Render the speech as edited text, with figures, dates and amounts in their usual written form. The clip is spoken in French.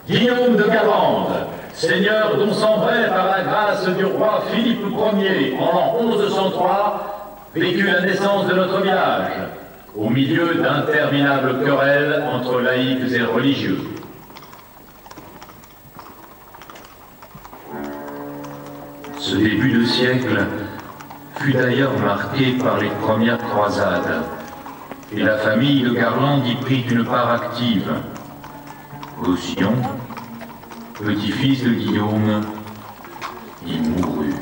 Guillaume de Guérande, seigneur dont s'embrait par la grâce du roi Philippe Ier en l'an 1103, vécut la naissance de notre village, au milieu d'interminables querelles entre laïcs et religieux. Ce début de siècle fut d'ailleurs marqué par les premières croisades, et la famille de Garlande y prit une part active. Gaution, petit-fils de Guillaume, y mourut.